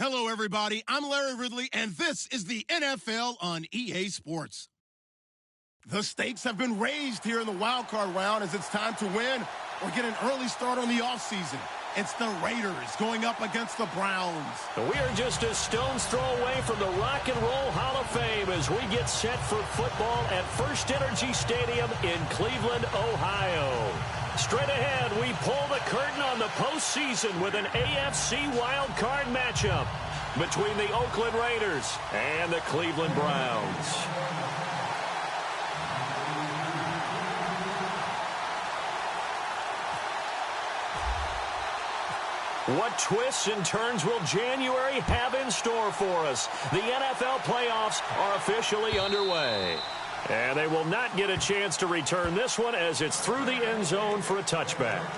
Hello, everybody. I'm Larry Ridley, and this is the NFL on EA Sports. The stakes have been raised here in the wild card round as it's time to win or get an early start on the offseason. It's the Raiders going up against the Browns. We are just a stone's throw away from the Rock and Roll Hall of Fame as we get set for football at First Energy Stadium in Cleveland, Ohio. Straight ahead, we pull the curtain on the postseason with an AFC wild card matchup between the Oakland Raiders and the Cleveland Browns. What twists and turns will January have in store for us? The NFL playoffs are officially underway. And they will not get a chance to return this one as it's through the end zone for a touchback.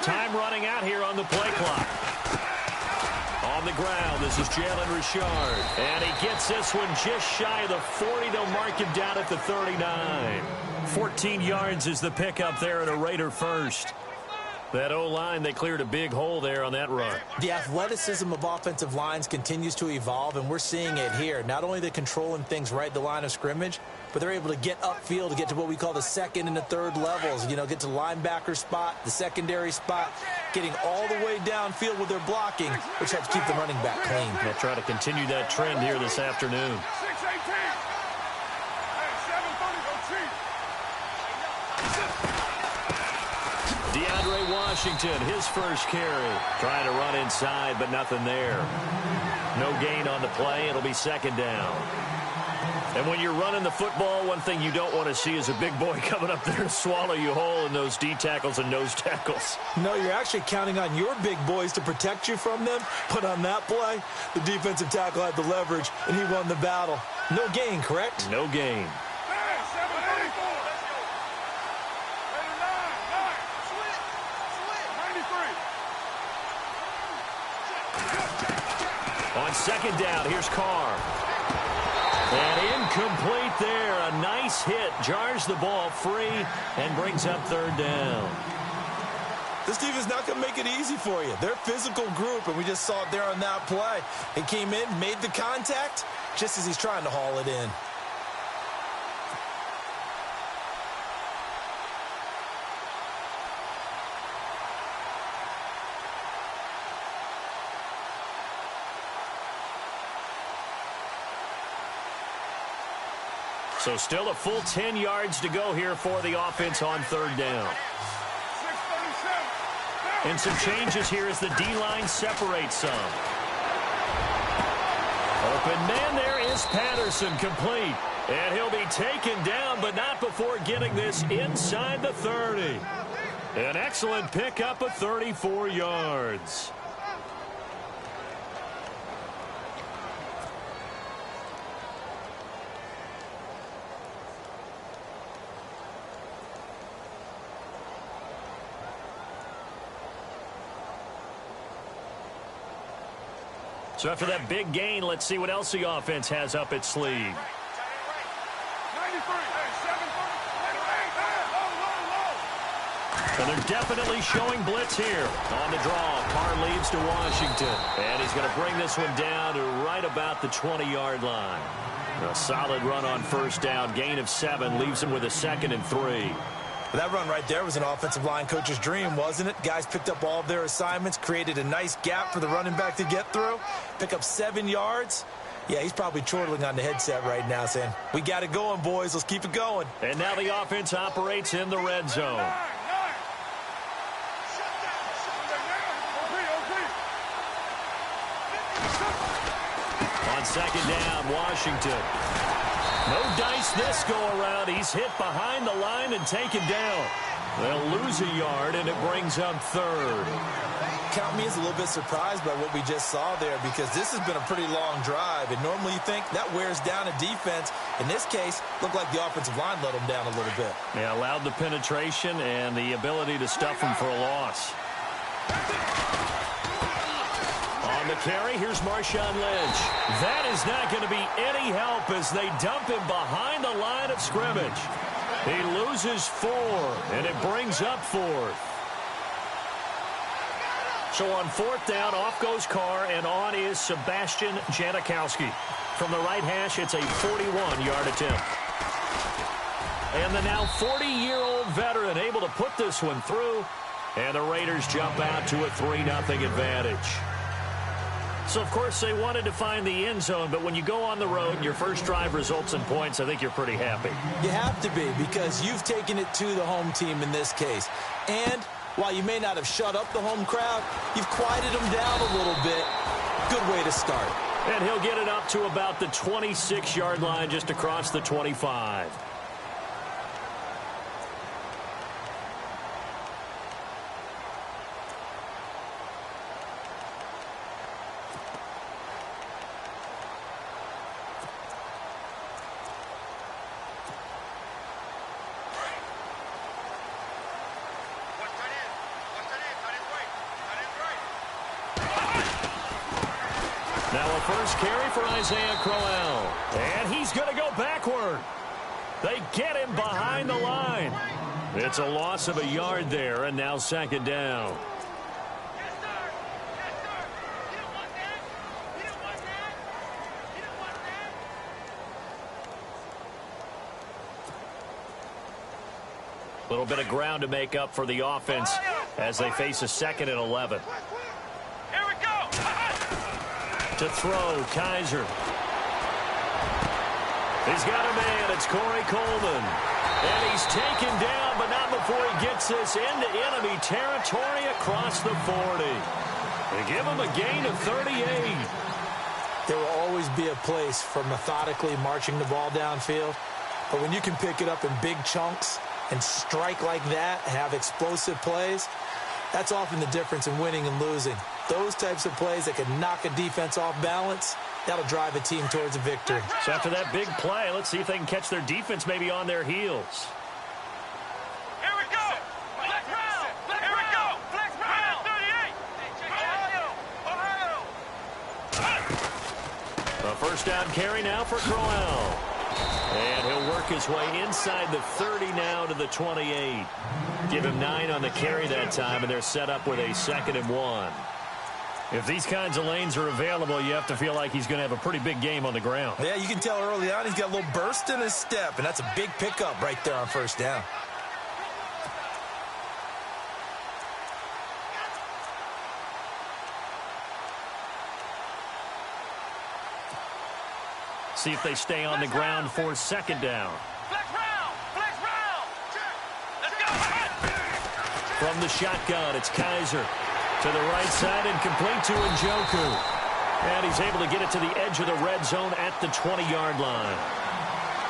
Time running out here on the play clock. On the ground, this is Jalen Richard. And he gets this one just shy of the 40. They'll mark him down at the 39. 14 yards is the pickup there at a Raider first. That O-line, they cleared a big hole there on that run. The athleticism of offensive lines continues to evolve, and we're seeing it here. Not only they're controlling things right at the line of scrimmage, but they're able to get upfield to get to what we call the second and the third levels. You know, get to the linebacker spot, the secondary spot, getting all the way downfield with their blocking, which helps keep the running back clean. They'll try to continue that trend here this afternoon. DeAndre Washington, his first carry. Trying to run inside, but nothing there. No gain on the play. It'll be second down. And when you're running the football, one thing you don't want to see is a big boy coming up there and swallow you whole in those D tackles and nose tackles. No, you're actually counting on your big boys to protect you from them. But on that play, the defensive tackle had the leverage, and he won the battle. No gain, correct? No gain. On second down, here's Carr. And incomplete there. A nice hit. Jars the ball free and brings up third down. This defense not going to make it easy for you. They're a physical group, and we just saw it there on that play. He came in, made the contact, just as he's trying to haul it in. So still a full 10 yards to go here for the offense on third down. And some changes here as the D-line separates some. Open man there is Patterson, complete. And he'll be taken down, but not before getting this inside the 30. An excellent pickup of 34 yards. So after that big gain, let's see what else the offense has up its sleeve. And they're definitely showing blitz here. On the draw, Carr leads to Washington. And he's going to bring this one down to right about the 20-yard line. A solid run on first down. Gain of 7 leaves him with a 2nd and 3. That run right there was an offensive line coach's dream, wasn't it? Guys picked up all of their assignments, created a nice gap for the running back to get through, pick up 7 yards. Yeah, he's probably chortling on the headset right now saying, we got it going, boys. Let's keep it going. And now the offense operates in the red zone. On second down, Washington. No dice this go-around. He's hit behind the line and taken down. They'll lose a yard, and it brings up third. Count me as a little bit surprised by what we just saw there, because this has been a pretty long drive, and normally you think that wears down a defense. In this case, looked like the offensive line let them down a little bit. Yeah, allowed the penetration and the ability to stuff them for a loss. On the carry, here's Marshawn Lynch. That is not going to be any help as they dump him behind the line of scrimmage. He loses 4, and it brings up 4th. So on 4th down, off goes Carr, and on is Sebastian Janikowski. From the right hash, it's a 41-yard attempt. And the now 40-year-old veteran able to put this one through, and the Raiders jump out to a 3-0 advantage. So, of course, they wanted to find the end zone, but when you go on the road and your first drive results in points, I think you're pretty happy. You have to be, because you've taken it to the home team in this case. And while you may not have shut up the home crowd, you've quieted them down a little bit. Good way to start. And he'll get it up to about the 26-yard line, just across the 25. Now a first carry for Isaiah Crowell. And he's going to go backward. They get him behind the line. It's a loss of a yard there, and now 2nd down. A little bit of ground to make up for the offense as they face a 2nd and 11. To throw, Kaiser. He's got a man. It's Corey Coleman. And he's taken down, but not before he gets this into enemy territory across the 40. They give him a gain of 38. There will always be a place for methodically marching the ball downfield. But when you can pick it up in big chunks and strike like that, have explosive plays, that's often the difference in winning and losing. Those types of plays that can knock a defense off balance, that'll drive a team towards a victory. So after that big play, let's see if they can catch their defense maybe on their heels. Here we go. Flex round. Here we go. Flex round. 38. Ohio. A first down carry now for Crowell. And he'll work his way inside the 30 now to the 28. Give him 9 on the carry that time, and they're set up with a 2nd and 1. If these kinds of lanes are available, you have to feel like he's going to have a pretty big game on the ground. Yeah, you can tell early on he's got a little burst in his step, and that's a big pickup right there on 1st down. See if they stay on the ground for 2nd down. Flex round. Flex round. Let's go. From the shotgun, it's Kaiser. To the right side and complete to Njoku. And he's able to get it to the edge of the red zone at the 20-yard line.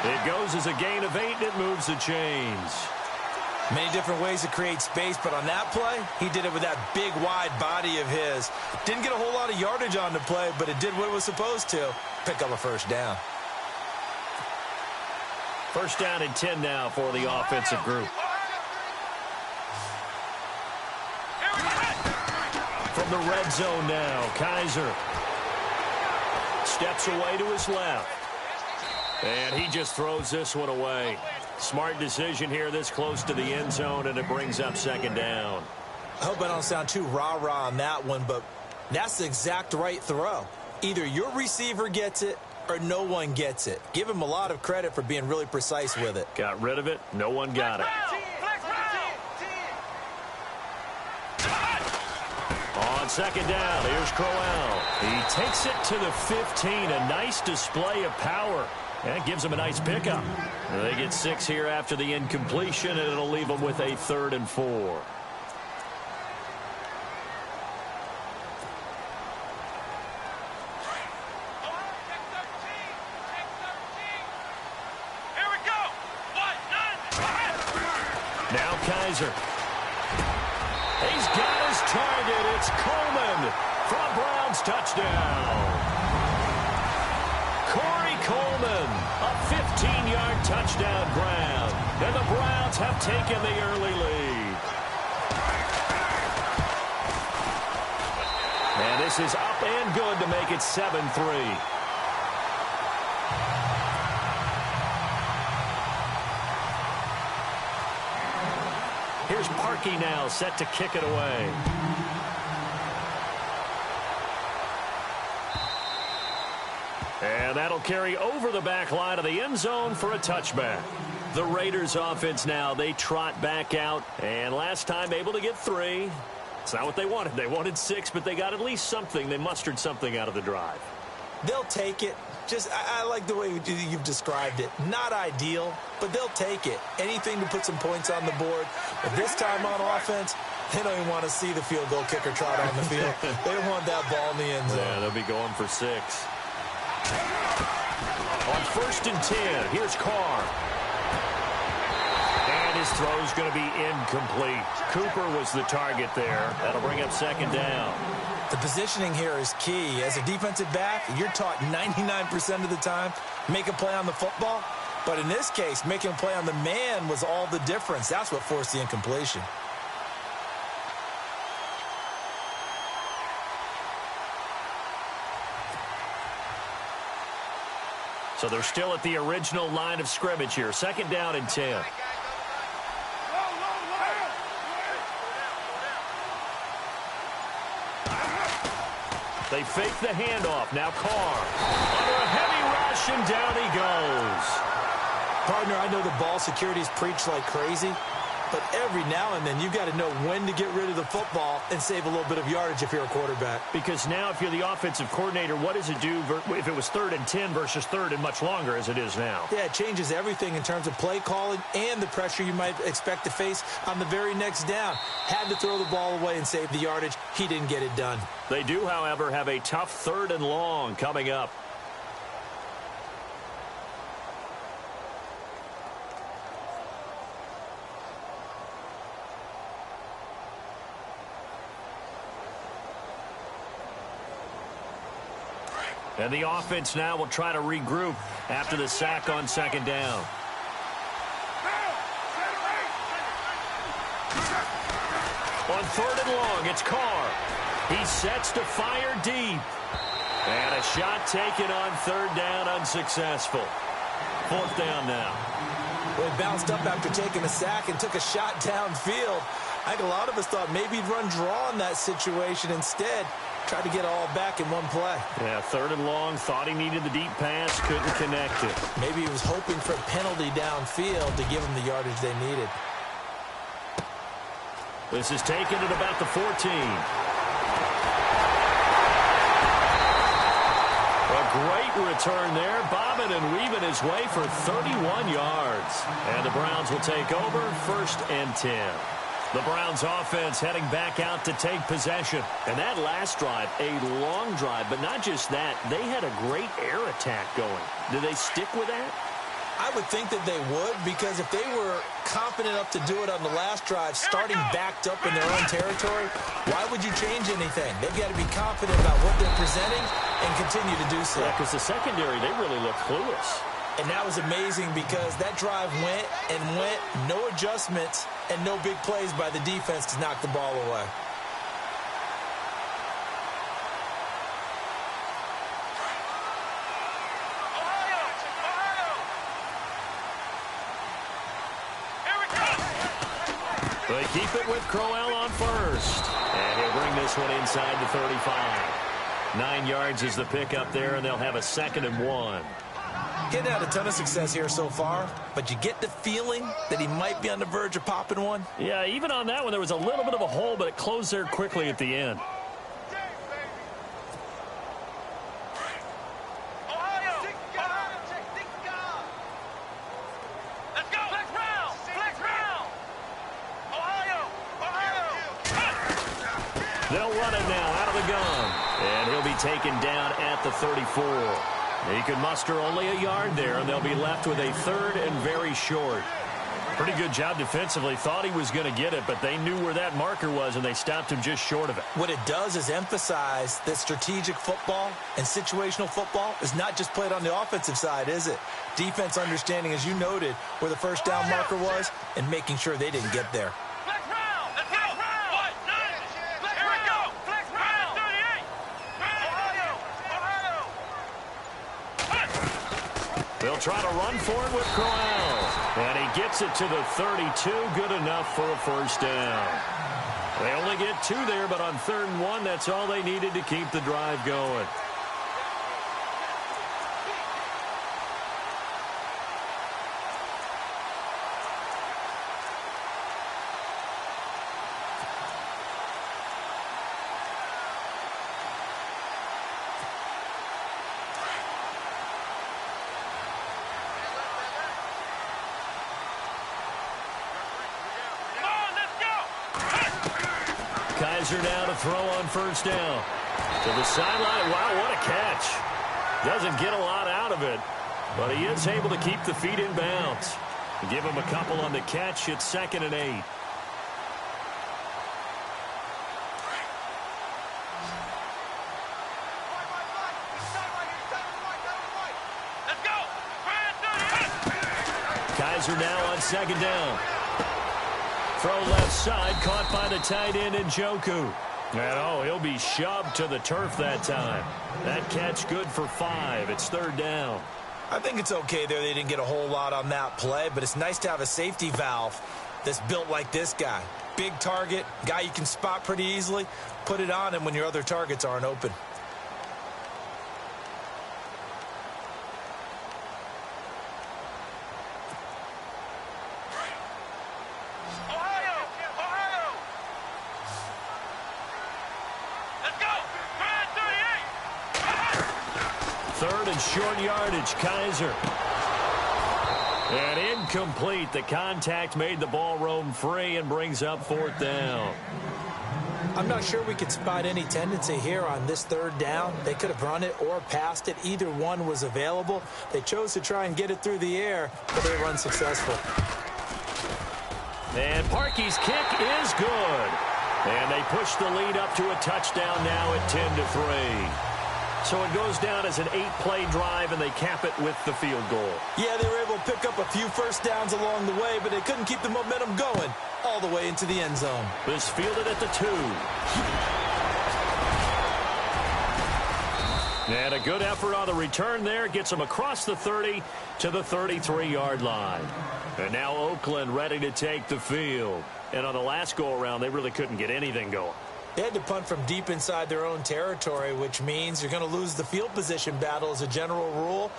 It goes as a gain of 8, and it moves the chains. Many different ways to create space, but on that play, he did it with that big, wide body of his. Didn't get a whole lot of yardage on the play, but it did what it was supposed to. Pick up a 1st down. 1st down and 10 now for the offensive group. From the red zone now, Kaiser steps away to his left. And he just throws this one away. Smart decision here this close to the end zone, and it brings up 2nd down. I hope I don't sound too rah-rah on that one, but that's the exact right throw. Either your receiver gets it or no one gets it. Give him a lot of credit for being really precise with it. Got rid of it. No one got it. On 2nd down, here's Crowell. He takes it to the 15. A nice display of power. And it gives them a nice pickup. They get 6 here after the incompletion, and it'll leave them with a 3rd and 4. Kaiser. He's got his target. It's Coleman for a Browns touchdown. Corey Coleman, a 15-yard touchdown grab. And the Browns have taken the early lead. And this is up and good to make it 7-3. Here's Parkey now, set to kick it away. And that'll carry over the back line of the end zone for a touchback. The Raiders offense now, they trot back out. And last time able to get 3. It's not what they wanted. They wanted 6, but they got at least something. They mustered something out of the drive. They'll take it. I like the way you've described it. Not ideal, but they'll take it. Anything to put some points on the board. But this time on offense, they don't even want to see the field goal kicker trot on the field. They want that ball in the end zone. Yeah, they'll be going for 6. On 1st and 10, here's Carr. And his throw's going to be incomplete. Cooper was the target there. That'll bring up 2nd down. The positioning here is key. As a defensive back, you're taught 99% of the time, make a play on the football. But in this case, making a play on the man was all the difference. That's what forced the incompletion. So they're still at the original line of scrimmage here. 2nd down and 10. They fake the handoff. Now Carr under a heavy rush, and down he goes. Partner, I know the ball security is preached like crazy, but every now and then you've got to know when to get rid of the football and save a little bit of yardage if you're a quarterback. Because now if you're the offensive coordinator, what does it do if it was 3rd and 10 versus 3rd and much longer as it is now? Yeah, it changes everything in terms of play calling and the pressure you might expect to face on the very next down. Had to throw the ball away and save the yardage. He didn't get it done. They do, however, have a tough 3rd and long coming up. And the offense now will try to regroup after the sack on 2nd down. On 3rd and long, it's Carr. He sets to fire deep. And a shot taken on 3rd down, unsuccessful. 4th down now. Well, he bounced up after taking a sack and took a shot downfield. I think a lot of us thought maybe he'd run draw in that situation. Instead, tried to get it all back in one play. Yeah, 3rd and long, thought he needed the deep pass, couldn't connect it. Maybe he was hoping for a penalty downfield to give him the yardage they needed. This is taken at about the 14. A great return there, bobbing and weaving his way for 31 yards. And the Browns will take over, 1st and 10. The Browns offense heading back out to take possession. And that last drive, a long drive, but not just that, they had a great air attack going. Do they stick with that? I would think that they would, because if they were confident enough to do it on the last drive, starting backed up in their own territory, why would you change anything? They've got to be confident about what they're presenting and continue to do so. Yeah, because the secondary, they really look clueless. And that was amazing because that drive went and went, no adjustments, and no big plays by the defense to knock the ball away. They keep it with Crowell on 1st. And he'll bring this one inside the 35. 9 yards is the pickup there, and they'll have a 2nd and 1. Getting had a ton of success here so far, but you get the feeling that he might be on the verge of popping one. Yeah, even on that one, there was a little bit of a hole, but it closed there quickly at the end. They'll run it now out of the gun, and he'll be taken down at the 34. He could muster only a yard there, and they'll be left with a 3rd and very short. Pretty good job defensively. Thought he was going to get it, but they knew where that marker was, and they stopped him just short of it. What it does is emphasize that strategic football and situational football is not just played on the offensive side, is it? Defense understanding, as you noted, where the first down marker was and making sure they didn't get there. They'll try to run for it with Corral. And he gets it to the 32. Good enough for a first down. They only get 2 there, but on 3rd and 1, that's all they needed to keep the drive going. Kaiser now to throw on first down. To the sideline. Wow, what a catch. Doesn't get a lot out of it, but he is able to keep the feet in bounds. Give him a couple on the catch. It's 2nd and 8. Let's go. Kaiser now on 2nd down. Throw left side, caught by the tight end Njoku. And he'll be shoved to the turf that time. That catch good for 5. It's 3rd down. I think it's okay there. They didn't get a whole lot on that play, but it's nice to have a safety valve that's built like this guy. Big target, guy you can spot pretty easily. Put it on him when your other targets aren't open. Short yardage, Kaiser. And incomplete. The contact made the ball roam free and brings up 4th down. I'm not sure we could spot any tendency here on this 3rd down. They could have run it or passed it. Either one was available. They chose to try and get it through the air, but they were unsuccessful. And Parkey's kick is good. And they push the lead up to a touchdown now at 10-3. So it goes down as an 8-play drive, and they cap it with the field goal. Yeah, they were able to pick up a few first downs along the way, but they couldn't keep the momentum going all the way into the end zone. This fielded at the 2. And a good effort on the return there. Gets them across the 30 to the 33-yard line. And now Oakland ready to take the field. And on the last go-around, they really couldn't get anything going. They had to punt from deep inside their own territory, which means you're going to lose the field position battle as a general rule.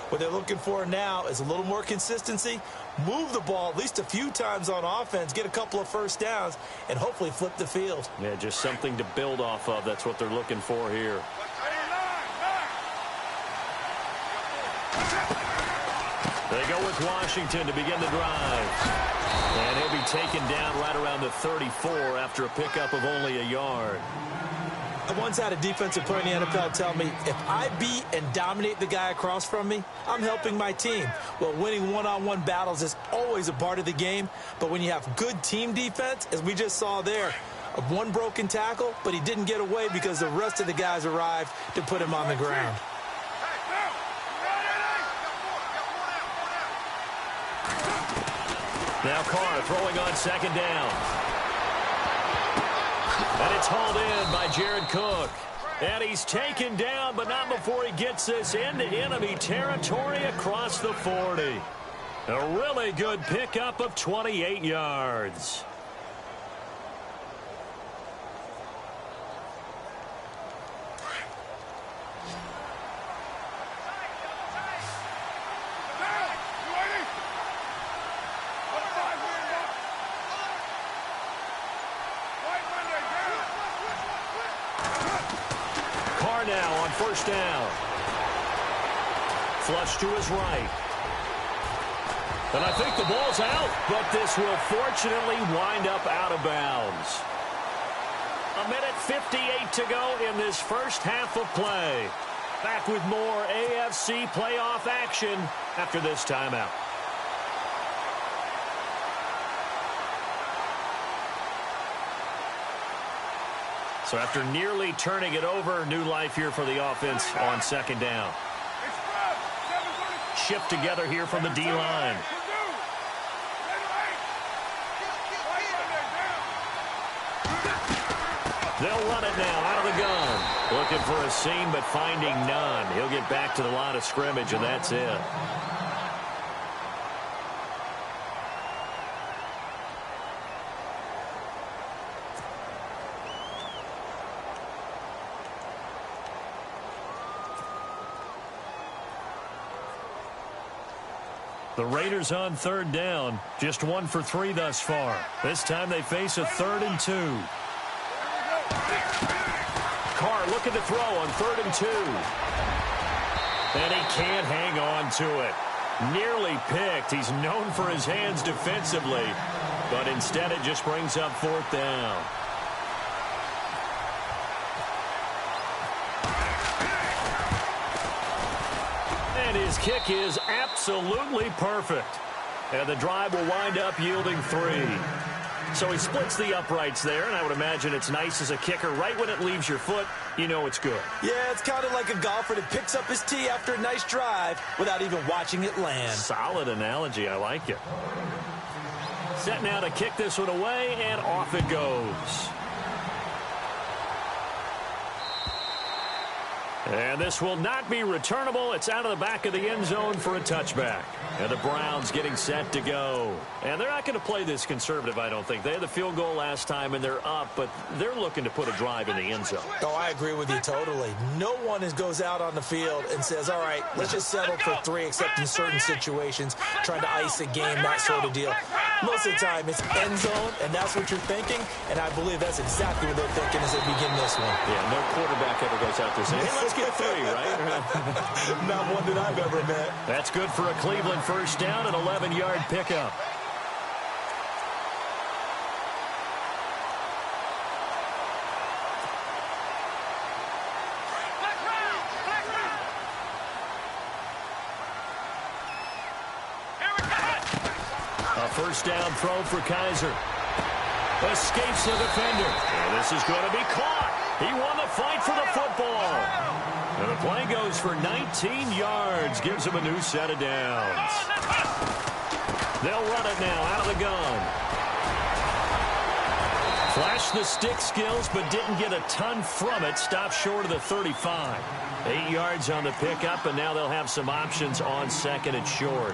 What they're looking for now is a little more consistency, move the ball at least a few times on offense, get a couple of first downs, and hopefully flip the field. Yeah, just something to build off of. That's what they're looking for here. They go with Washington to begin the drive. And he'll be taken down right around the 34 after a pickup of only a yard. I once had a defensive player in the NFL tell me, if I beat and dominate the guy across from me, I'm helping my team. Well, winning one-on-one battles is always a part of the game, but when you have good team defense, as we just saw there, one broken tackle, but he didn't get away because the rest of the guys arrived to put him on the ground. Now Carr throwing on 2nd down. And it's hauled in by Jared Cook. And he's taken down, but not before he gets this into enemy territory across the 40. A really good pickup of 28 yards. Now on first down. Flush to his right. And I think the ball's out, but this will fortunately wind up out of bounds. 1:58 to go in this first half of play. Back with more AFC playoff action after this timeout. So after nearly turning it over, new life here for the offense on second down. Shift together here from the D-line. They'll run it now out of the gun. Looking for a seam, but finding none. He'll get back to the line of scrimmage, and that's it. The Raiders on third down. Just 1 for 3 thus far. This time they face a 3rd and 2. Carr looking to throw on 3rd and 2. And he can't hang on to it. Nearly picked. He's known for his hands defensively. But instead it just brings up 4th down. And his kick is absolutely perfect. And the drive will wind up yielding 3. So he splits the uprights there, and I would imagine it's nice as a kicker. Right when it leaves your foot, you know it's good. Yeah, it's kind of like a golfer that picks up his tee after a nice drive without even watching it land. Solid analogy. I like it. Set now to kick this one away, and off it goes. And this will not be returnable. It's out of the back of the end zone for a touchback. And the Browns getting set to go. And they're not going to play this conservative, I don't think. They had the field goal last time, and they're up, but they're looking to put a drive in the end zone. Oh, I agree with you totally. No one goes out on the field and says, all right, let's just settle for 3, except in certain situations, trying to ice a game, that sort of deal. Most of the time, it's end zone, and that's what you're thinking, and I believe that's exactly what they're thinking as they begin this one. Yeah, no quarterback ever goes out there saying, hey, let's get 3, right? Not one that I've ever met. That's good for a Cleveland first down, an 11-yard pickup. A first down throw for Kaiser. Escapes the defender. And this is going to be caught. He won the fight for the football. And the play goes for 19 yards. Gives him a new set of downs. They'll run it now out of the gun. Flashed the stick skills, but didn't get a ton from it. Stopped short of the 35. 8 yards on the pickup, and now they'll have some options on second and short.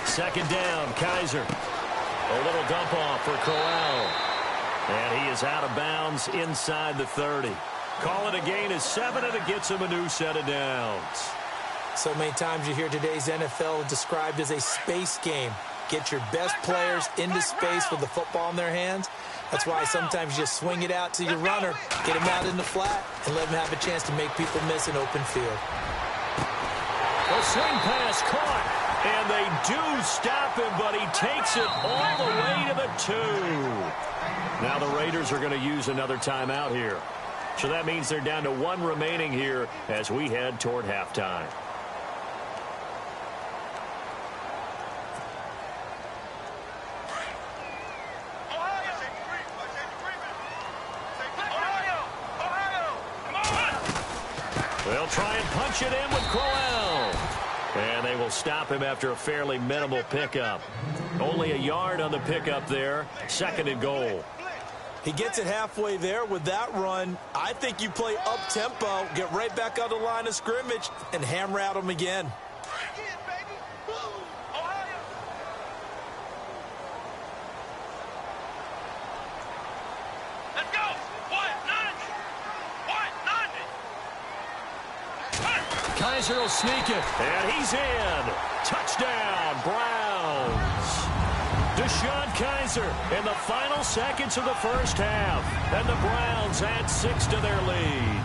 Second down, Kaiser. A little dump off for Corral. And he is out of bounds inside the 30. Call it a gain of 7, and it gets him a new set of downs. So many times you hear today's NFL described as a space game. Get your best players into space with the football in their hands. That's why sometimes you just swing it out to your runner, get him out in the flat, and let him have a chance to make people miss an open field. A swing pass caught. And they do stop him, but he takes it all the way to the 2. Now the Raiders are going to use another timeout here. So that means they're down to 1 remaining here as we head toward halftime. They'll try and punch it in with Crowell. And they will stop him after a fairly minimal pickup. Only a yard on the pickup there. 2nd and goal. He gets it halfway there with that run. I think you play up-tempo, get right back on the line of scrimmage, and hammer at him again. Kaiser will sneak it, and he's in. Touchdown, Browns. Deshaun Kaiser in the final seconds of the first half, and the Browns add 6 to their lead.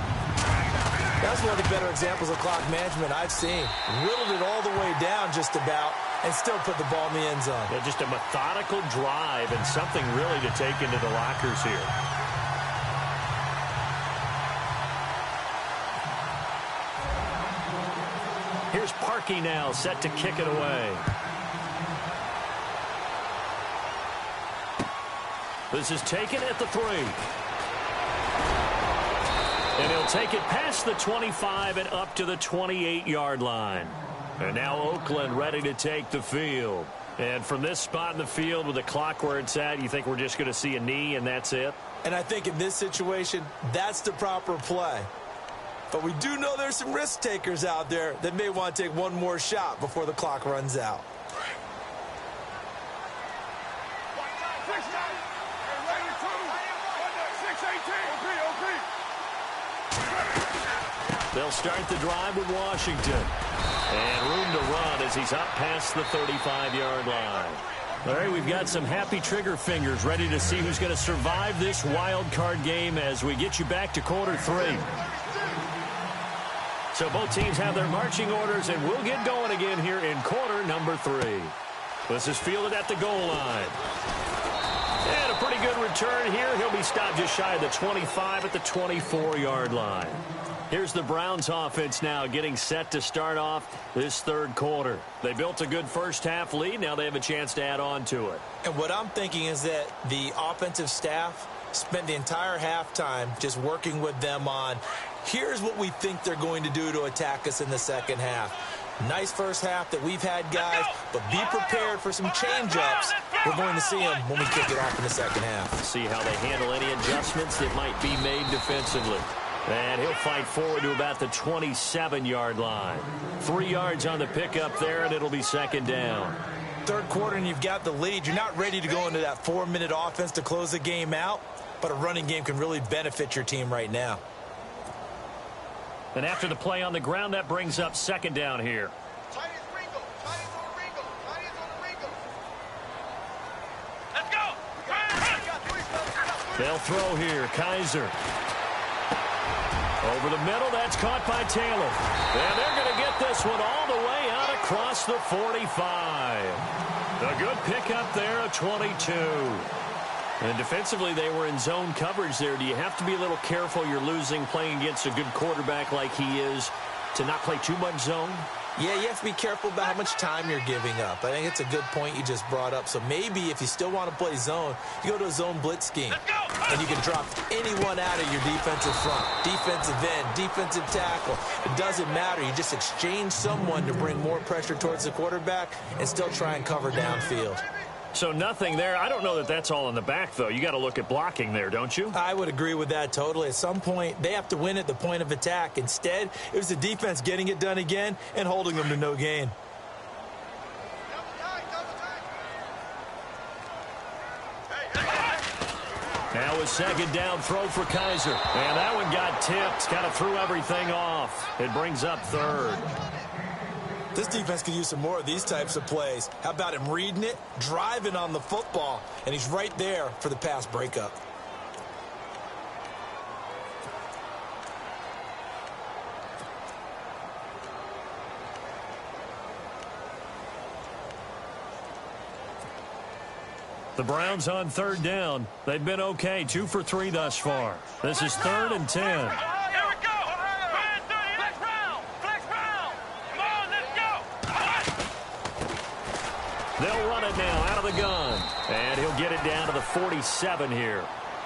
That's one of the better examples of clock management I've seen. Whittled it all the way down just about and still put the ball in the end zone. Yeah, just a methodical drive and something really to take into the lockers here. Here's Parkey now, set to kick it away. This is taken at the 3. And he'll take it past the 25 and up to the 28-yard line. And now Oakland ready to take the field. And from this spot in the field with the clock where it's at, you think we're just going to see a knee and that's it? And I think in this situation, that's the proper play. But we do know there's some risk takers out there that may want to take one more shot before the clock runs out. They'll start the drive with Washington. And room to run as he's up past the 35-yard line. All right, we've got some happy trigger fingers ready to see who's going to survive this wild card game as we get you back to quarter 3. So both teams have their marching orders, and we'll get going again here in quarter number 3. This is fielded at the goal line. And a pretty good return here. He'll be stopped just shy of the 25 at the 24-yard line. Here's the Browns offense now getting set to start off this third quarter. They built a good first half lead. Now they have a chance to add on to it. And what I'm thinking is that the offensive staff spent the entire halftime just working with them on, here's what we think they're going to do to attack us in the second half. Nice first half that we've had, guys, but be prepared for some change-ups. We're going to see them when we kick it off in the second half. See how they handle any adjustments that might be made defensively. And he'll fight forward to about the 27-yard line. 3 yards on the pickup there, and it'll be second down. Third quarter, and you've got the lead. You're not ready to go into that 4-minute offense to close the game out, but a running game can really benefit your team right now. And after the play on the ground, that brings up second down here. Let's go. They'll throw here. Kaiser. Over the middle, that's caught by Taylor. And they're going to get this one all the way out across the 45. A good pickup there, a 22. And defensively, they were in zone coverage there. Do you have to be a little careful? You're losing playing against a good quarterback like he is to not play too much zone? Yeah, you have to be careful about how much time you're giving up. I think it's a good point you just brought up. So maybe if you still want to play zone, you go to a zone blitz scheme. And you can drop anyone out of your defensive front. Defensive end, defensive tackle. It doesn't matter. You just exchange someone to bring more pressure towards the quarterback and still try and cover downfield. So nothing there. I don't know that that's all in the back, though. You got to look at blocking there, don't you? I would agree with that totally. At some point, they have to win at the point of attack. Instead, it was the defense getting it done again and holding them to no gain. Now a second down throw for Kaiser. And that one got tipped. Kind of threw everything off. It brings up third. This defense could use some more of these types of plays. How about him reading it, driving on the football, and he's right there for the pass breakup. The Browns on third down. They've been okay, 2 for 3 thus far. This is 3rd and 10. They'll run it now out of the gun. And he'll get it down to the 47 here.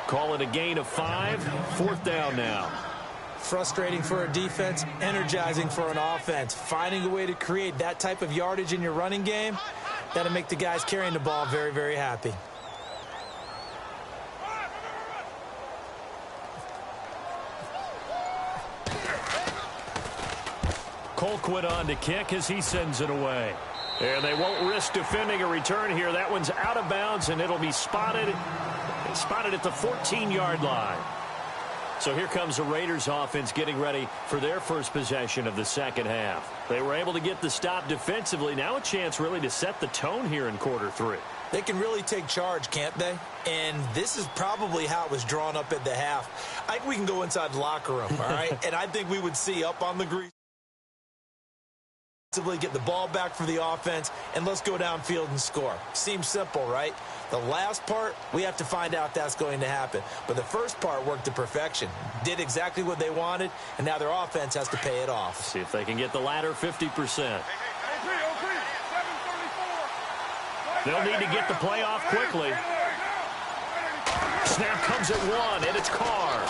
Call it a gain of 5. 4th down now. Frustrating for a defense, energizing for an offense. Finding a way to create that type of yardage in your running game, that'll make the guys carrying the ball very, very happy. Colquitt on to kick as he sends it away. And they won't risk defending a return here. That one's out of bounds, and it'll be spotted at the 14-yard line. So here comes the Raiders offense getting ready for their first possession of the second half. They were able to get the stop defensively. Now a chance really to set the tone here in quarter 3. They can really take charge, can't they? And this is probably how it was drawn up at the half. I think we can go inside the locker room, all right? And I think we would see up on the grease, get the ball back for the offense, and let's go downfield and score. Seems simple, right? The last part, we have to find out if that's going to happen. But the first part worked to perfection. Did exactly what they wanted, and now their offense has to pay it off. See if they can get the latter 50%. They'll need to get the play off quickly. Snap comes at 1, and it's Carr.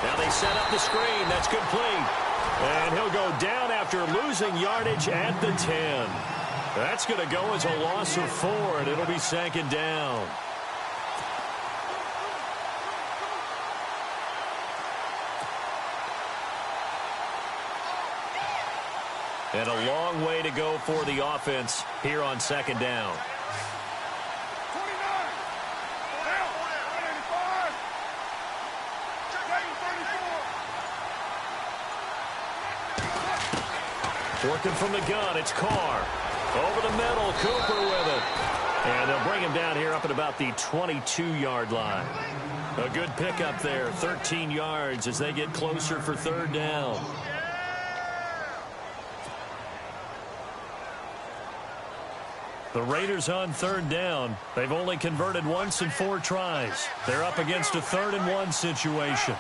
Now they set up the screen. That's complete. And he'll go down after losing yardage at the 10. That's going to go as a loss of 4, and it'll be 2nd down. And a long way to go for the offense here on 2nd down. 29. Down. 185. Working from the gun, it's Carr. Over the middle, Cooper with it. And they'll bring him down here up at about the 22-yard line. A good pickup there, 13 yards as they get closer for 3rd down. The Raiders on 3rd down. They've only converted once in 4 tries. They're up against a 3rd-and-1 situation.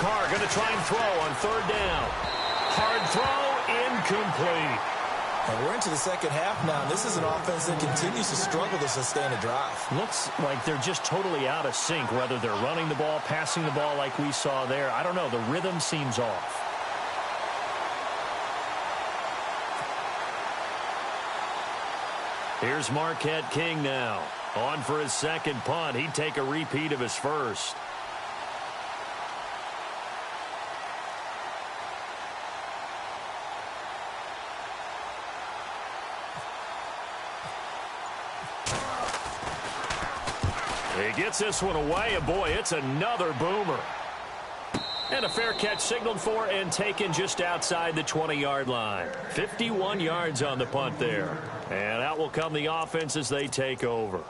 Carr going to try and throw on 3rd down. Hard throw, incomplete. And we're into the second half now. This is an offense that continues to struggle to sustain a drive. Looks like they're just totally out of sync, whether they're running the ball, passing the ball like we saw there. I don't know. The rhythm seems off. Here's Marquette King now. On for his 2nd punt. He'd take a repeat of his first. He gets this one away, and boy, it's another boomer. And a fair catch signaled for and taken just outside the 20-yard line. 51 yards on the punt there. And out will come the offense as they take over.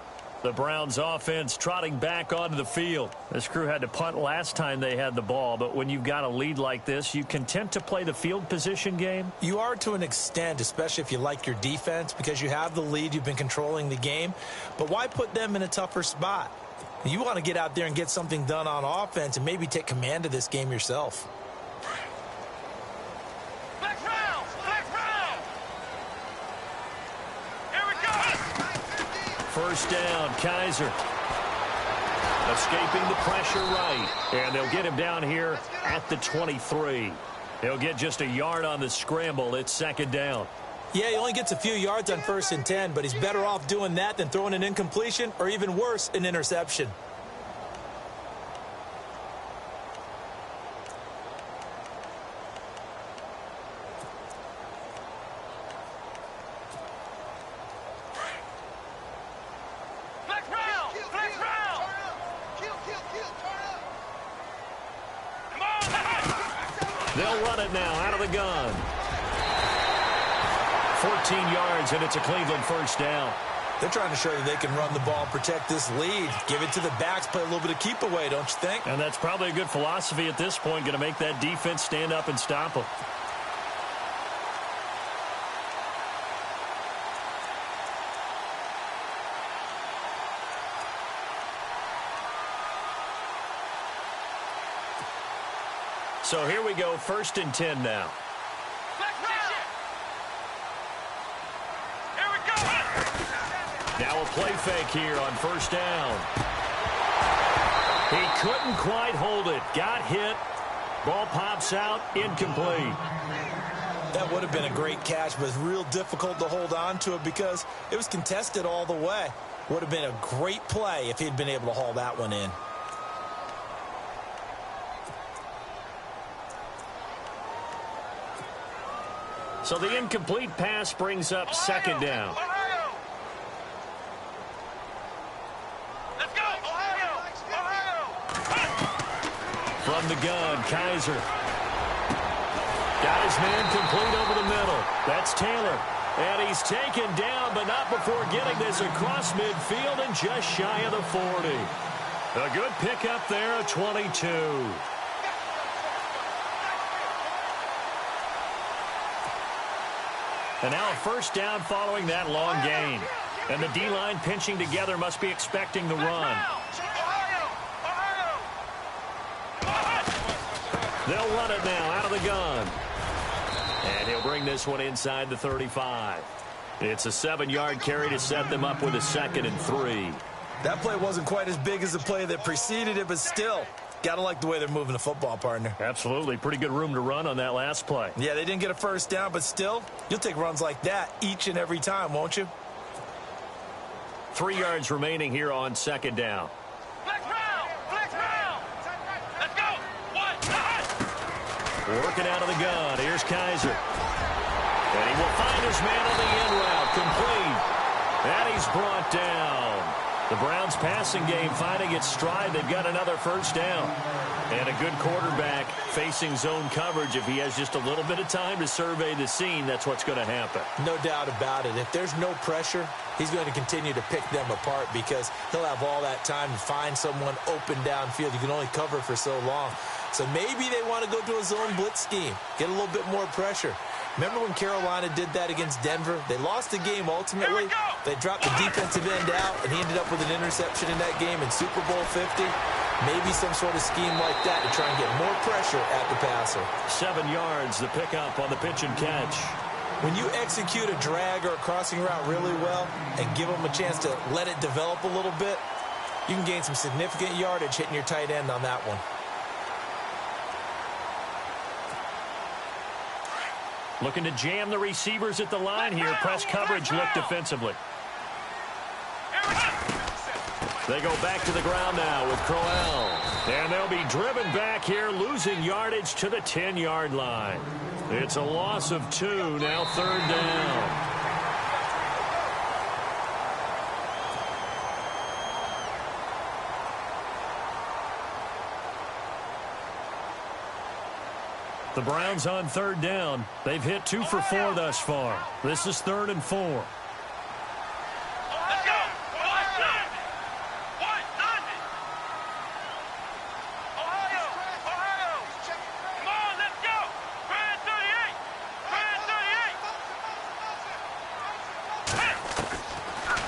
The Browns offense trotting back onto the field. This crew had to punt last time they had the ball, but when you've got a lead like this, you content to play the field position game? You are to an extent, especially if you like your defense, because you have the lead, you've been controlling the game. But why put them in a tougher spot? You want to get out there and get something done on offense and maybe take command of this game yourself. Flex round! Flex round! Here we go! 1st down, Kaiser. Escaping the pressure right. And they'll get him down here at the 23. He'll get just a yard on the scramble. It's 2nd down. Yeah, he only gets a few yards on 1st and 10, but he's better off doing that than throwing an incompletion or even worse, an interception. Flex round! Flex round! Turn up! Come on! They'll run it now out of the gun. 14 yards, and it's a Cleveland 1st down. They're trying to show that they can run the ball, protect this lead, give it to the backs, play a little bit of keep away, don't you think? And that's probably a good philosophy at this point, going to make that defense stand up and stop them. So here we go, 1st and 10 now. Now a play fake here on 1st down. He couldn't quite hold it. Got hit. Ball pops out. Incomplete. That would have been a great catch, but it's real difficult to hold on to it because it was contested all the way. Would have been a great play if he'd been able to haul that one in. So the incomplete pass brings up 2nd down. From the gun, Kaiser. Got his man complete over the middle. That's Taylor. And he's taken down, but not before getting this across midfield and just shy of the 40. A good pickup there, a 22. And now a first down following that long gain. And the D-line pinching together must be expecting the run. They'll run it now out of the gun. And he'll bring this one inside the 35. It's a 7-yard carry to set them up with a 2nd and 3. That play wasn't quite as big as the play that preceded it, but still, got to like the way they're moving the football, partner. Absolutely. Pretty good room to run on that last play. Yeah, they didn't get a first down, but still, you'll take runs like that each and every time, won't you? 3 yards remaining here on 2nd down. Flex round! Flex round! Let's go! Working out of the gun. Here's Kaiser. And he will find his man on the end route. Complete. And he's brought down. The Browns passing game finding its stride. They've got another first down. And a good quarterback facing zone coverage. If he has just a little bit of time to survey the scene, that's what's going to happen. No doubt about it. If there's no pressure, he's going to continue to pick them apart because he'll have all that time to find someone open downfield. You can only cover for so long. So maybe they want to go to a zone blitz scheme, get a little bit more pressure. Remember when Carolina did that against Denver? They lost the game ultimately. They dropped the defensive end out, and he ended up with an interception in that game in Super Bowl 50. Maybe some sort of scheme like that to try and get more pressure at the passer. 7 yards, the pickup on the pitch and catch. When you execute a drag or a crossing route really well and give them a chance to let it develop a little bit, you can gain some significant yardage hitting your tight end on that one. Looking to jam the receivers at the line here. Press coverage look defensively. They go back to the ground now with Crowell. And they'll be driven back here, losing yardage to the 10-yard line. It's a loss of 2, now 3rd down. The Browns on 3rd down. They've hit 2 for 4 thus far. This is 3rd and 4. Let's go! Ohio! Ohio! Come on, let's go! Brand 38! Brand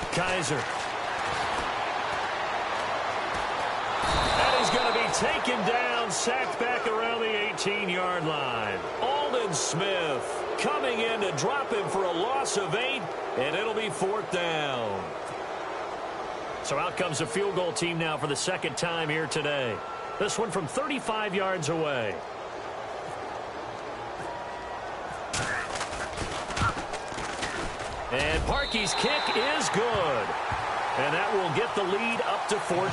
38! Kaiser. And he's going to be taken down, sacked back around the 18-yard line. Aldon Smith coming in to drop him for a loss of 8, and it'll be 4th down. So out comes a field goal team now for the 2nd time here today. This one from 35 yards away. And Parkey's kick is good. And that will get the lead up to 14.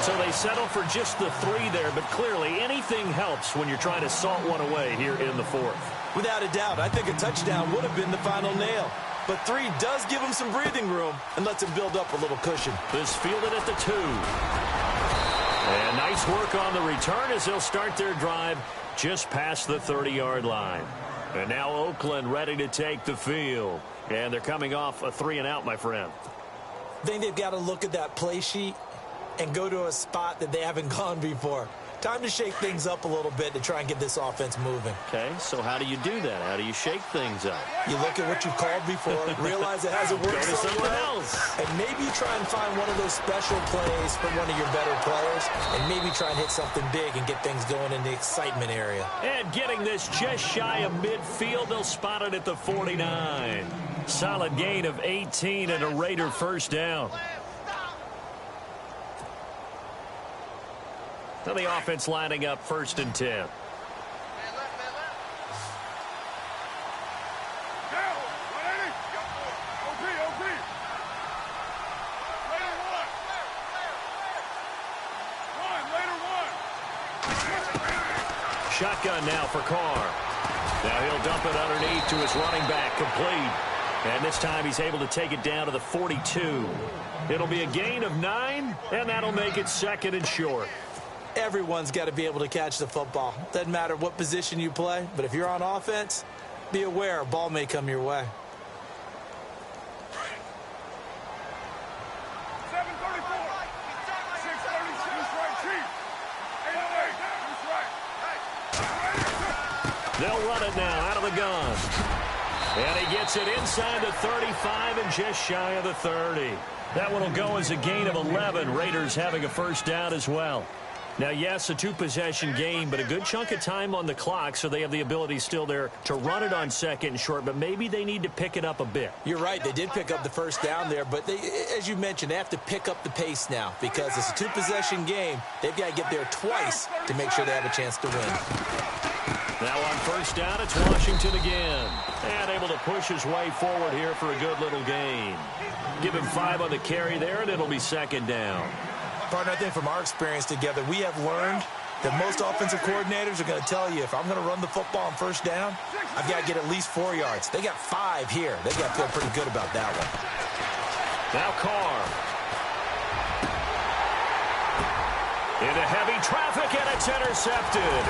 So they settle for just the 3 there, but clearly anything helps when you're trying to salt one away here in the 4th. Without a doubt, I think a touchdown would have been the final nail. But 3 does give him some breathing room and lets him build up a little cushion. This fielded at the 2. And nice work on the return as they'll start their drive just past the 30-yard line. And now Oakland ready to take the field. And they're coming off a 3-and-out, my friend. I think they've got to look at that play sheet and go to a spot that they haven't gone before. Time to shake things up a little bit to try and get this offense moving. Okay, so how do you do that? How do you shake things up? You look at what you've called before, realize it hasn't worked so well, and maybe you try and find one of those special plays from one of your better players, and maybe try and hit something big and get things going in the excitement area. And getting this just shy of midfield, they'll spot it at the 49. Solid gain of 18 and a Raider first down. So the offense lining up 1st and 10. Shotgun now for Carr. Now he'll dump it underneath to his running back, complete. And this time he's able to take it down to the 42. It'll be a gain of 9, and that'll make it 2nd and short. Everyone's got to be able to catch the football. Doesn't matter what position you play, but if you're on offense, be aware a ball may come your way. They'll run it now out of the gun. And he gets it inside the 35 and just shy of the 30. That one will go as a gain of 11. Raiders having a first down as well. Now, yes, a two-possession game, but a good chunk of time on the clock, so they have the ability still there to run it on second and short, but maybe they need to pick it up a bit. You're right. They did pick up the first down there, but they, as you mentioned, they have to pick up the pace now because it's a two-possession game. They've got to get there twice to make sure they have a chance to win. Now on first down, it's Washington again. And able to push his way forward here for a good little gain. Give him 5 on the carry there, and it'll be second down. Partner, I think from our experience together, we have learned that most offensive coordinators are going to tell you, if I'm going to run the football on first down, I've got to get at least 4 yards. They got 5 here. They got to feel pretty good about that one. Now Carr. Into heavy traffic, and it's intercepted.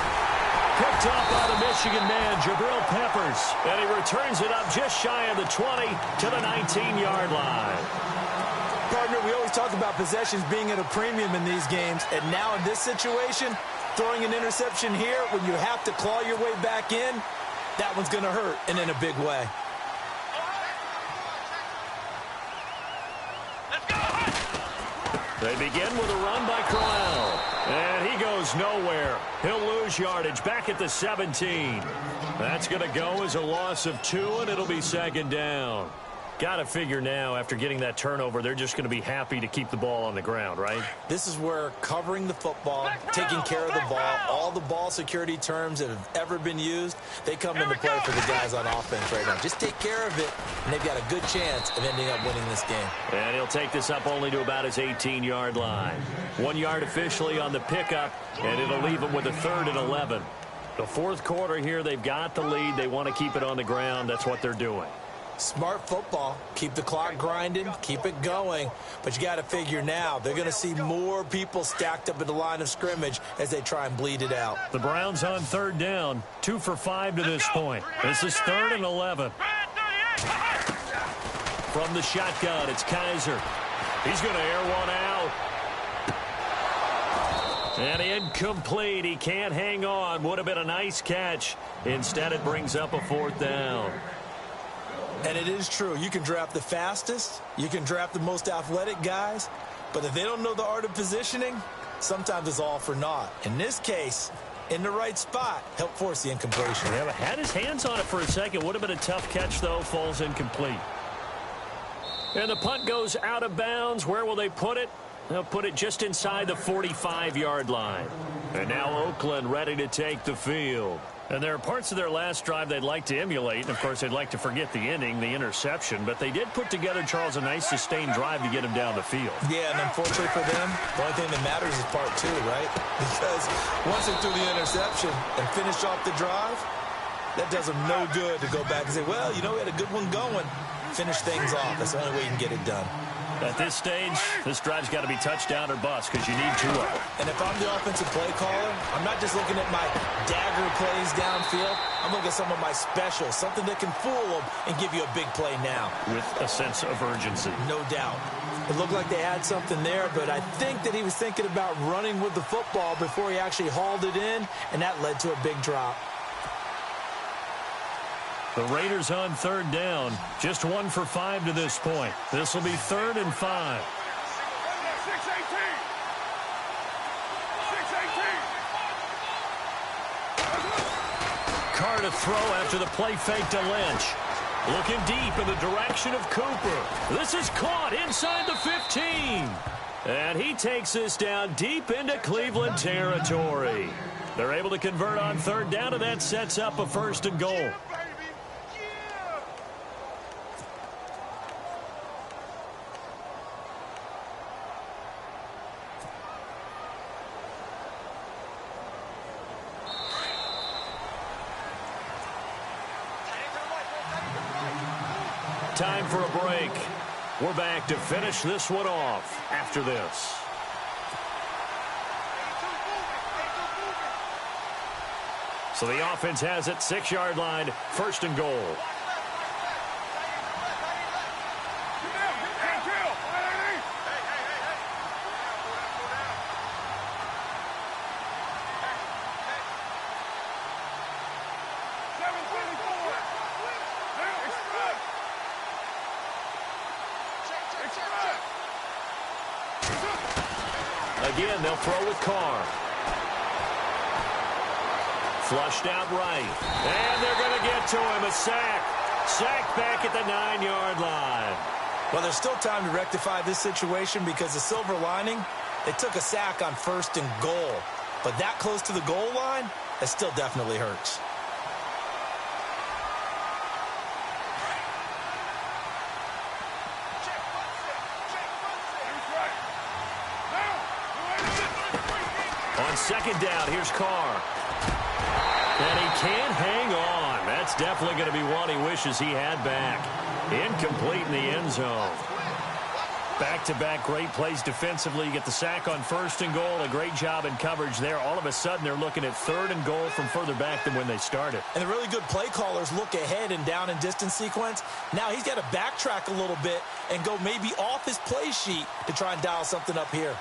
Picked up by the Michigan man, Jabril Peppers. And he returns it up just shy of the 20 to the 19-yard line. Partner, we always talk about possessions being at a premium in these games, and now in this situation, throwing an interception here when you have to claw your way back in, that one's going to hurt, and in a big way. They begin with a run by Corral, and he goes nowhere. He'll lose yardage back at the 17. That's going to go as a loss of 2, and it'll be second down. Got to figure now, after getting that turnover, they're just going to be happy to keep the ball on the ground, right? This is where covering the football, taking care of the ball, all the ball security terms that have ever been used, they come into play for the guys on offense right now. Just take care of it, and they've got a good chance of ending up winning this game. And he'll take this up only to about his 18-yard line. 1 yard officially on the pickup, and it'll leave him with a 3rd and 11. The fourth quarter here, they've got the lead. They want to keep it on the ground. That's what they're doing. Smart football. Keep the clock grinding. Keep it going. But you got to figure now, they're going to see more people stacked up at the line of scrimmage as they try and bleed it out. The Browns on third down. 2 for 5 to this point. This is 3rd and 11. From the shotgun, it's Kaiser. He's going to air one out. And incomplete. He can't hang on. Would have been a nice catch. Instead, it brings up a 4th down. And it is true. You can draft the fastest. You can draft the most athletic guys. But if they don't know the art of positioning, sometimes it's all for naught. In this case, in the right spot, help force the incompletion. Yeah, had his hands on it for a second. Would have been a tough catch, though. Falls incomplete. And the punt goes out of bounds. Where will they put it? They'll put it just inside the 45-yard line. And now Oakland ready to take the field. And there are parts of their last drive they'd like to emulate. And, of course, they'd like to forget the inning, the interception. But they did put together, Charles, a nice sustained drive to get him down the field. Yeah, and unfortunately for them, the only thing that matters is part 2, right? Because once they threw the interception and finished off the drive, that does them no good to go back and say, well, you know, we had a good one going. Finish things off. That's the only way you can get it done. At this stage, this drive's got to be touchdown or bust because you need 2 of them. And if I'm the offensive play caller, I'm not just looking at my dagger plays downfield. I'm looking at some of my specials, something that can fool them and give you a big play now. With a sense of urgency. No doubt. It looked like they had something there, but I think that he was thinking about running with the football before he actually hauled it in, and that led to a big drop. The Raiders on third down. Just 1 for 5 to this point. This will be 3rd and 5. 6-18. Carr to throw after the play fake to Lynch. Looking deep in the direction of Cooper. This is caught inside the 15. And he takes this down deep into Cleveland territory. They're able to convert on third down, and that sets up a 1st and goal. Time for a break. We're back to finish this one off after this. So the offense has it, 6-yard line, 1st and goal. Again, they'll throw with Carr. Flushed out right. And they're going to get to him. A sack. Sack back at the 9-yard line. Well, there's still time to rectify this situation because the silver lining, they took a sack on 1st and goal. But that close to the goal line, it still definitely hurts. On 2nd down, here's Carr. And he can't hang on. That's definitely going to be one he wishes he had back. Incomplete in the end zone. Back-to-back great plays defensively. You get the sack on 1st and goal. A great job in coverage there. All of a sudden, they're looking at 3rd and goal from further back than when they started. And the really good play callers look ahead and down and distance sequence. Now he's got to backtrack a little bit and go maybe off his play sheet to try and dial something up here.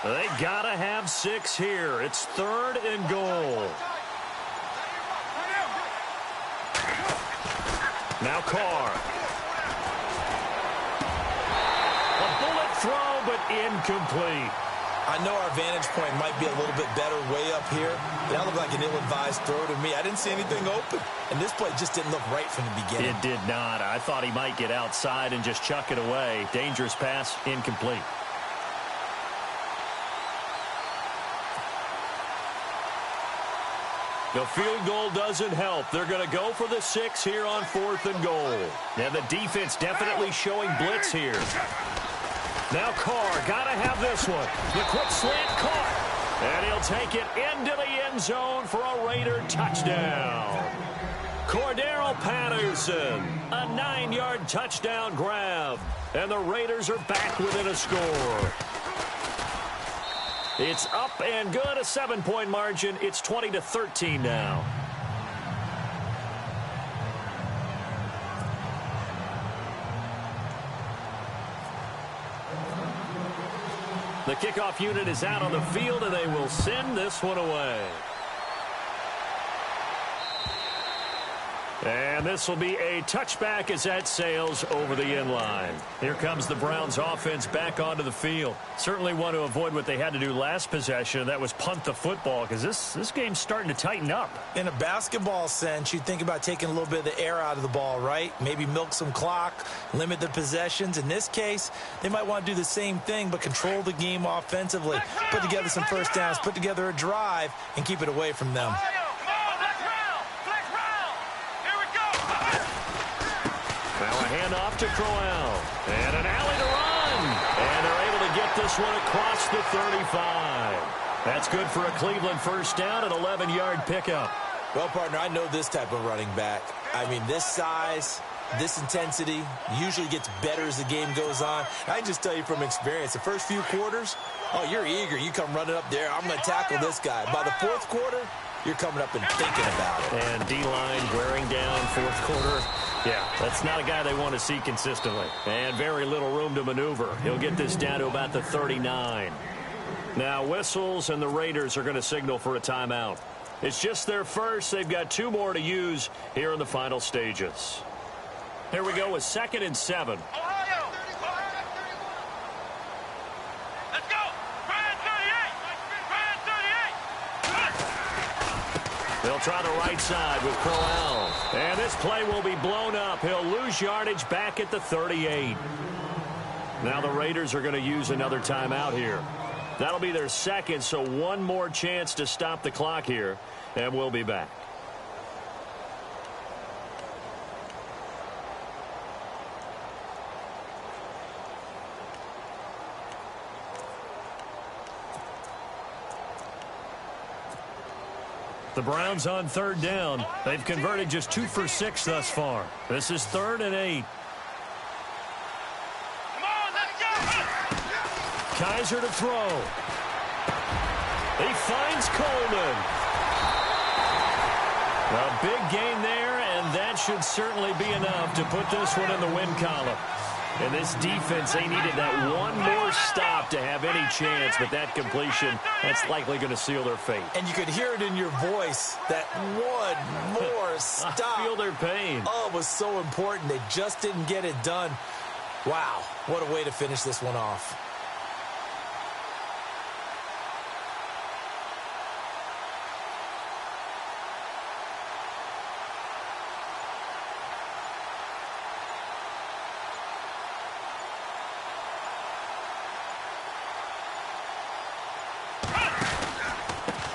They gotta have 6 here. It's 3rd and goal. Now Carr. A bullet throw, but incomplete. I know our vantage point might be a little bit better way up here, but that looked like an ill-advised throw to me. I didn't see anything open, and this play just didn't look right from the beginning. It did not. I thought he might get outside and just chuck it away. Dangerous pass, incomplete. The field goal doesn't help. They're going to go for the 6 here on 4th and goal. And the defense definitely showing blitz here. Now Carr, got to have this one. The quick slant caught. And he'll take it into the end zone for a Raider touchdown. Cordero Patterson, a 9-yard touchdown grab. And the Raiders are back within a score. It's up and good, a 7-point margin. It's 20-13 now. The kickoff unit is out on the field, and they will send this one away. And this will be a touchback as that sails over the end line. Here comes the Browns offense back onto the field. Certainly want to avoid what they had to do last possession. That was punt the football, because this game's starting to tighten up. In a basketball sense, you think about taking a little bit of the air out of the ball, right? Maybe milk some clock, limit the possessions. In this case, they might want to do the same thing, but control the game offensively. Put together some first downs, put together a drive, and keep it away from them. Now a handoff to Crowell. And an alley to run. And they're able to get this one across the 35. That's good for a Cleveland first down, an 11-yard pickup. Well, partner, I know this type of running back. I mean, this size, this intensity usually gets better as the game goes on. I just tell you from experience, the first few quarters, oh, you're eager. You come running up there. I'm going to tackle this guy. By the 4th quarter, you're coming up and thinking about it. And D-line wearing down 4th quarter. Yeah, that's not a guy they want to see consistently. And very little room to maneuver. He'll get this down to about the 39. Now whistles, and the Raiders are going to signal for a timeout. It's just their first. They've got 2 more to use here in the final stages. Here we go with 2nd and 7. Ohio! Let's go! Brand 38! They'll try the right side with Crowell. And this play will be blown up. He'll lose yardage back at the 38. Now the Raiders are going to use another timeout here. That'll be their 2nd, so 1 more chance to stop the clock here. And we'll be back. The Browns on 3rd down. They've converted just 2 for 6 thus far. This is 3rd and 8. Come on, let's go! Kaiser to throw. He finds Coleman. A big gain there, and that should certainly be enough to put this one in the win column. And this defense, they needed that one more stop to have any chance, but that completion, that's likely going to seal their fate. And you could hear it in your voice, that one more stop. I feel their pain. Oh, it was so important. They just didn't get it done. Wow, what a way to finish this one off.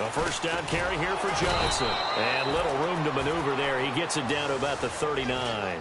A first down carry here for Johnson. And little room to maneuver there. He gets it down to about the 39.